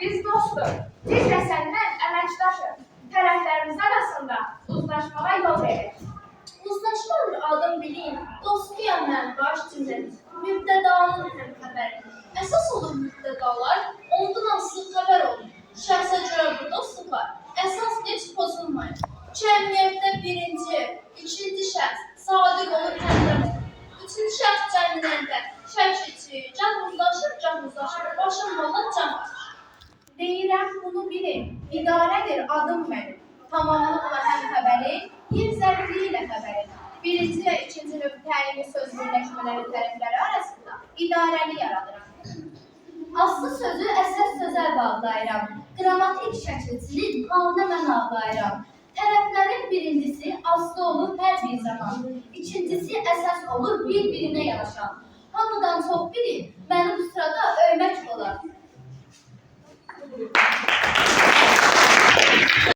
biz dostuq. Biz də səndən əməkdaşıq. Tərəflərimiz arasında uzlaşmağa yol verir. Uzlaşmadır adım bileyim, dostuyam mən baş cümlədir. Mübtədanın həmxəbəri. Əsas olur mübtədalar, ondan asılı xəbər olur. Şəxsə görə bu dostluq var. Əsas heç pozulmayır. Cəmiyyətdə birinci, ikinci şəxs sadiq olur, həmdəm olur. Üçüncü şəxs cəmiyyətdə şək içir, can uzlaşır, başım valla can var. Deyirəm bunu bilin, idarədir adım mənim. Tamamlıqla həmxəbəri, yer zərifliyi ilə xəbəri. Birinci və ikinci növ təyini söz birləşmələri tərəfləri arasında idarəli yaradıram. Aslı sözü əsas sözə bağlayıram. Qrammatik şəkilçinin halına mən ağlayıram. Tərəflərin birincisi aslı olur hər bir zaman. İkincisi əsas olur bir-birinə yanaşan. Hamıdan çox bilin, məni bu sırada öymək olar.